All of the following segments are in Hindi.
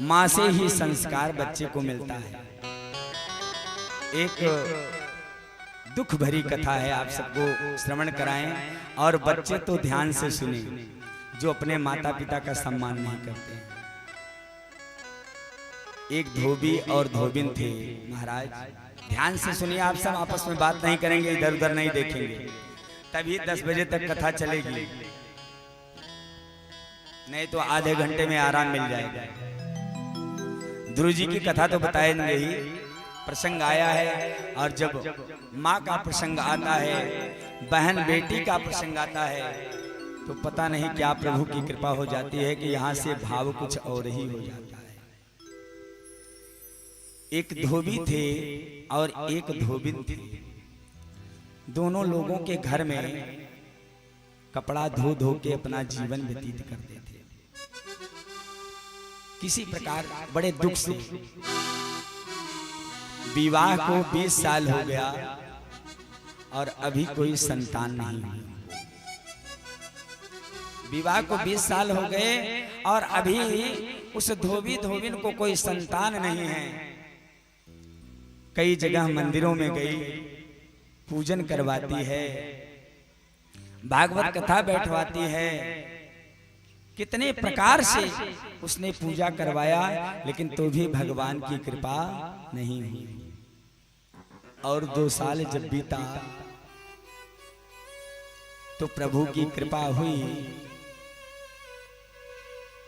माँ से ही संस्कार बच्चे को मिलता है। एक दुख भरी कथा है, आप सबको श्रवण कराएं और बच्चे तो ध्यान से सुने जो अपने माता पिता का सम्मान नहीं करते हैं। एक धोबी और धोबिन थे महाराज, ध्यान से सुनिए, आप सब आपस में बात नहीं करेंगे, इधर उधर नहीं देखेंगे, तभी 10 बजे तक कथा चलेगी, नहीं तो आधे घंटे में आराम मिल जाएगा। ध्रुव जी की कथा तो बताएंगे ही, प्रसंग आया है, और जब माँ का प्रसंग आता है, बहन बेटी का प्रसंग आता है, तो पता नहीं क्या प्रभु की कृपा हो जाती है कि यहाँ से भाव कुछ और ही हो जाता है। एक धोबी थे और एक धोबिन थे, दोनों लोगों के घर में कपड़ा धो धो के अपना जीवन व्यतीत करते थे। किसी प्रकार बड़े दुख से विवाह को 20 साल हो गया और अभी कोई संतान नहीं हुई। विवाह को 20 साल हो गए और अभी उस धोबी धोबिन को कोई संतान नहीं है। कई जगह मंदिरों में गई, पूजन करवाती है, भागवत कथा बैठवाती है, कितने प्रकार से उसने पूजा करवाया, लेकिन तो भी भगवान की कृपा नहीं हुई। और 2 साल जब बीता तो प्रभु की कृपा हुई।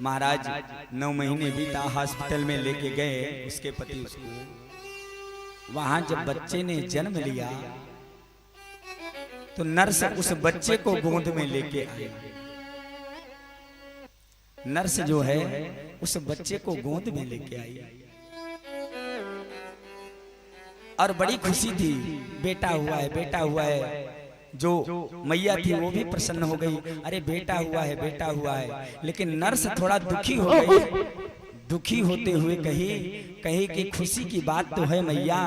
महाराज 9 महीने बीता, हॉस्पिटल में लेके गए उसके पति उसको। वहां जब बच्चे ने जन्म लिया तो नर्स उस बच्चे को गोद में लेके आई। नर्स जो है उस बच्चे को गोद में लेके आई और बड़ी खुशी थी, बेटा हुआ है, बेटा हुआ है। जो मैया थी वो भी प्रसन्न हो गई, अरे बेटा हुआ है, बेटा हुआ है। लेकिन नर्स थोड़ा दुखी हो गई। दुखी होते हुए कही कि खुशी की बात तो है मैया,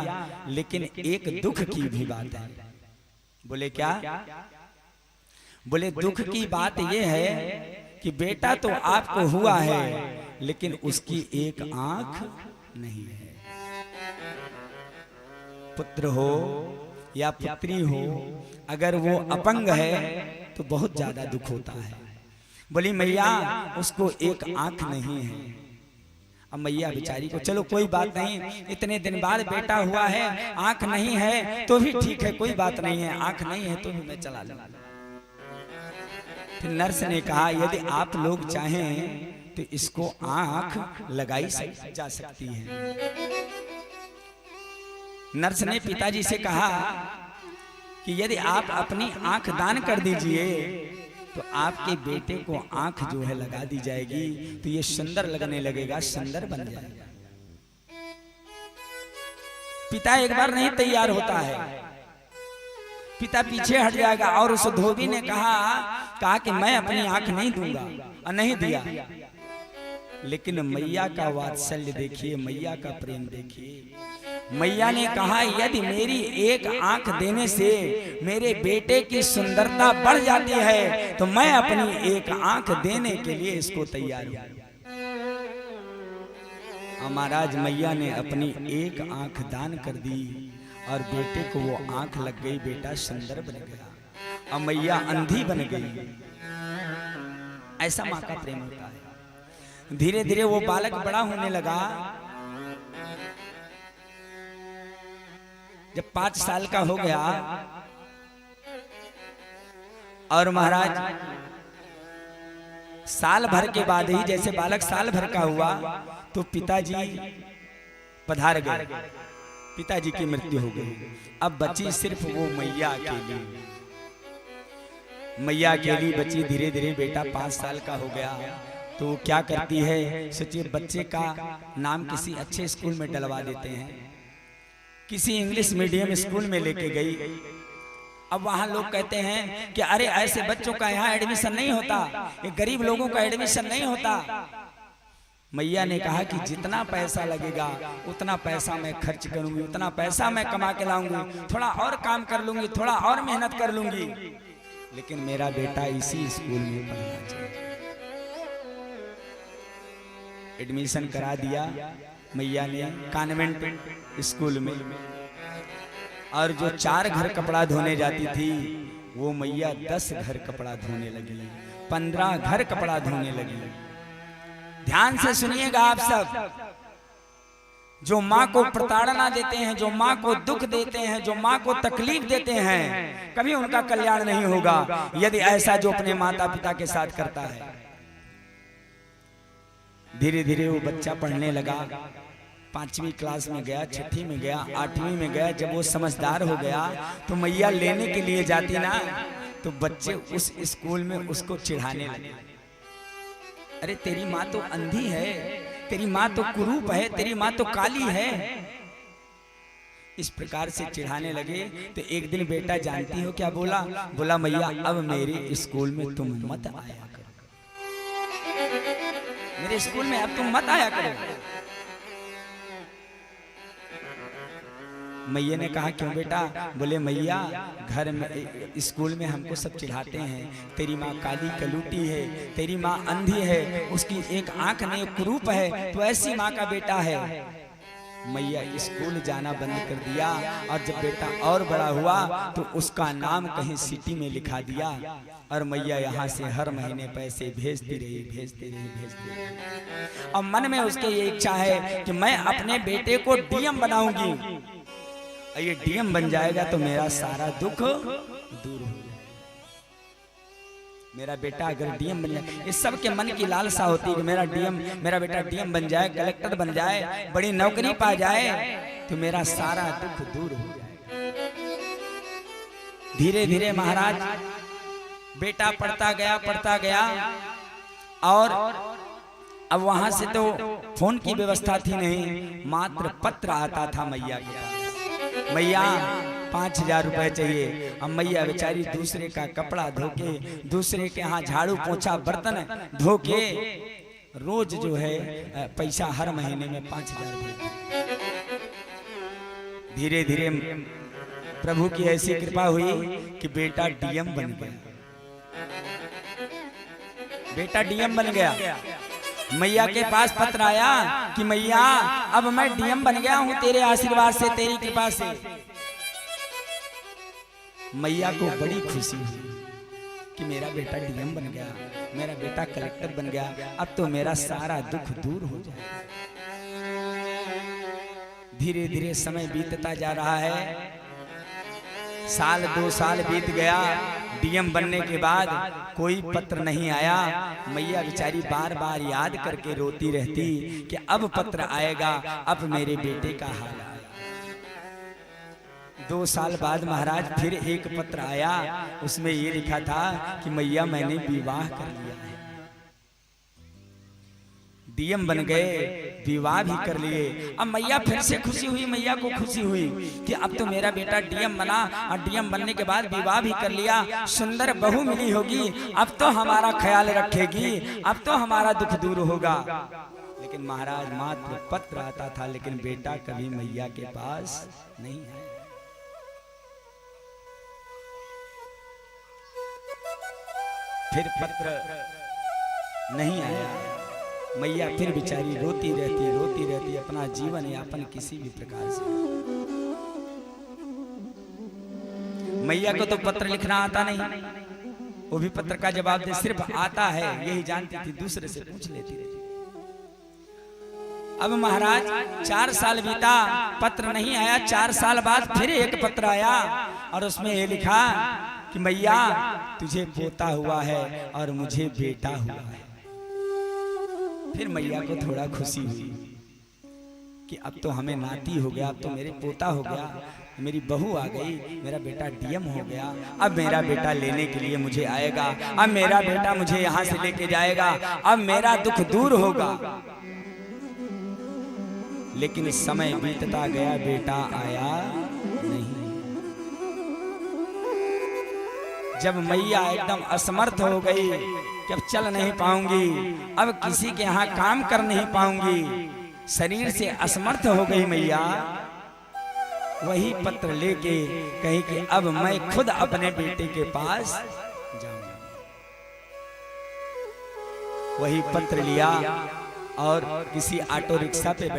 लेकिन एक दुख की भी बात है। बोले क्या? बोले दुख की बात ये है कि बेटा तो आपको हुआ है, लेकिन उसकी एक आंख नहीं है। पुत्र हो या पुत्री हो, अगर वो अपंग है तो बहुत ज्यादा दुख होता है। बोली मैया उसको एक आंख नहीं है। अब मैया बेचारी को, चलो कोई बात नहीं, इतने दिन बाद बेटा हुआ है, आंख नहीं है तो भी ठीक है, कोई बात नहीं है, आंख नहीं है तो भी मैं चला लूंगा। फिर नर्स ने कहा यदि आप लोग चाहें तो इसको आंख लगाई जा सकती है। नर्स ने पिताजी से कहा कि यदि आप अपनी आंख दान कर दीजिए तो आपके बेटे को आंख जो है लगा दी जाएगी, तो ये सुंदर लगने लगेगा, सुंदर बन जाएगा। पिता एक बार नहीं तैयार होता है, पिता पीछे हट जाएगा। और उस धोबी ने कहा कि मैं अपनी आंख नहीं दूंगा, और नहीं दिया। लेकिन मैया का वात्सल्य देखिए, मैया का प्रेम देखिए। मैया ने कहा यदि मेरी एक आंख देने से मेरे बेटे की सुंदरता बढ़ जाती है तो मैं अपनी एक आंख देने के लिए इसको तैयार हूं। महाराज मैया ने अपनी एक आंख दान कर दी और बेटे को वो आंख लग गई, बेटा सुंदर बन गया और मैया अंधी बन गई। ऐसा माँ का प्रेम होता है। धीरे धीरे वो बालक बड़ा होने लगा। जब 5 साल का हो गया और महाराज साल भर के बाद ही, जैसे बालक साल भर का हुआ तो पिताजी पधार गए, पिताजी की मृत्यु हो गई। अब बची सिर्फ वो मैया अकेली, मैया अकेली बची। धीरे धीरे बेटा 5 साल का हो गया तो क्या करती है, सोचिए बच्चे का नाम किसी अच्छे स्कूल में डलवा देते हैं। किसी इंग्लिश मीडियम स्कूल में लेके गई। अब वहां लोग कहते हैं कि अरे ऐसे बच्चों का यहाँ एडमिशन नहीं होता, ये गरीब लोगों का एडमिशन नहीं होता। मैया ने कहा कि जितना पैसा लगेगा उतना पैसा मैं खर्च करूंगी, उतना पैसा मैं कमा के लाऊंगी, थोड़ा और काम कर लूंगी, थोड़ा और मेहनत कर लूंगी, लेकिन मेरा बेटा इसी स्कूल में पढ़ना चाहिए। एडमिशन करा दिया मैया ने कॉन्वेंट स्कूल में। और जो 4 घर कपड़ा धोने जाती थी वो मैया 10 घर कपड़ा धोने लगी, 15 घर कपड़ा धोने लगी। ध्यान से सुनिएगा आप सब। जो माँ को प्रताड़ना देते हैं, जो माँ को दुख देते हैं, जो माँ को तकलीफ देते हैं, कभी उनका कल्याण नहीं होगा यदि ऐसा जो अपने माता पिता के साथ करता है। धीरे धीरे वो बच्चा पढ़ने लगा, 5वीं क्लास में गया, 6ठी में गया, 8वीं में गया। जब वो समझदार हो गया तो मैया लेने के लिए जाती ना, तो बच्चे उस स्कूल में उसको चिढ़ाने लगे। अरे तेरी माँ तो अंधी है, तेरी माँ तो कुरूप है, तेरी माँ तो काली है। इस प्रकार से चिढ़ाने लगे। तो एक दिन बेटा जानती हो क्या बोला? बोला मैया अब मेरे स्कूल में तुम मत आया करो, मेरे स्कूल में अब तुम मत आया करो। मैया ने कहा क्यों बेटा? बोले मैया घर में स्कूल में हमको सब चिढ़ाते हैं, तेरी माँ काली कलूटी है, तेरी माँ अंधी है, उसकी एक आंख नहीं, कुरूप है, तो ऐसी माँ का बेटा है। मैया स्कूल जाना बंद कर दिया। और जब बेटा और बड़ा हुआ तो उसका नाम कहीं सिटी में लिखा दिया। और मैया यहाँ से हर महीने पैसे भेजती रही, भेजती रही, भेजती रही। और मन में उसके ये इच्छा है कि मैं अपने बेटे को डीएम बनाऊंगी। ये डीएम बन जाएगा तो मेरा सारा दुख दूर हो जाएगा। मेरा बेटा अगर डीएम बन जाए, इस सब के मन की लालसा होती है कि मेरा बेटा डीएम बन जाए, कलेक्टर बन जाए, बड़ी नौकरी पा जाए तो मेरा सारा दुख दूर हो जाए। धीरे धीरे महाराज बेटा पढ़ता गया। और अब वहां से तो फोन की व्यवस्था थी नहीं, मात्र पत्र आता था मैया के पास। मैया 5000 रुपए चाहिए। अब मैया बेचारी दूसरे का कपड़ा धोके, दूसरे के यहाँ झाड़ू पोछा बर्तन धोके रोज जो है पैसा हर महीने में 5000 भेजती। धीरे धीरे प्रभु की ऐसी कृपा हुई कि बेटा डीएम बन गया। बेटा डीएम बन गया। मैया के पास पत्र आया कि मैया अब मैं डीएम बन गया हूं तेरे आशीर्वाद से, तेरी कृपा से। मैया को बड़ी खुशी हुई कि मेरा बेटा डीएम बन गया, मेरा बेटा कलेक्टर बन गया, अब तो मेरा सारा दुख दूर हो जाएगा। धीरे धीरे समय बीतता जा रहा है। साल 2 साल बीत गया। डीएम बनने के बाद कोई पत्र नहीं आया। मैया बेचारी बार बार याद करके रोती रहती कि अब पत्र आएगा, अब मेरे बेटे का हाल आया। 2 साल बाद महाराज फिर एक पत्र आया। उसमें ये लिखा था कि मैया मैंने विवाह कर लिया है। डीएम बन गए, विवाह भी कर लिए। अब मैया फिर से खुशी हुई, मैया को खुशी हुई कि अब तो मेरा बेटा डीएम बना और डीएम बनने के बाद विवाह भी कर लिया, सुंदर बहू मिली होगी, अब तो हमारा ख्याल रखेगी, अब तो हमारा दुख दूर होगा। लेकिन महाराज मात्र पत्र आता था, लेकिन बेटा कभी मैया के पास नहीं आया। फिर पत्र नहीं आया। मैया फिर बेचारी रोती रहती अपना जीवन यापन किसी भी प्रकार से। मैया को तो पत्र लिखना आता नहीं, वो भी पत्र का जवाब दे सिर्फ आता है यही जानती थी, दूसरे से पूछ लेती रही। अब महाराज 4 साल बीता, पत्र नहीं आया। 4 साल बाद फिर एक पत्र आया और उसमें ये लिखा कि मैया तुझे पोता हुआ है और मुझे बेटा हुआ है। फिर मैया को थोड़ा खुशी हुई कि अब तो हमें नाती हो गया, अब तो मेरे पोता हो गया, मेरी बहू आ गई, मेरा बेटा डीएम हो गया। अब मेरा बेटा लेने के लिए मुझे आएगा, अब मेरा बेटा मुझे यहाँ से लेके जाएगा, अब मेरा दुख दूर होगा। लेकिन समय बीतता गया, बेटा आया नहीं। जब मैया एकदम असमर्थ हो गई कि अब चल नहीं पाऊंगी, अब किसी के यहाँ काम कर नहीं पाऊंगी, शरीर से असमर्थ हो गई मैया, वही पत्र लेके कही कि अब मैं खुद अपने बेटे के पास जाऊंगा। वही पत्र लिया और किसी ऑटो रिक्शा पे बैठ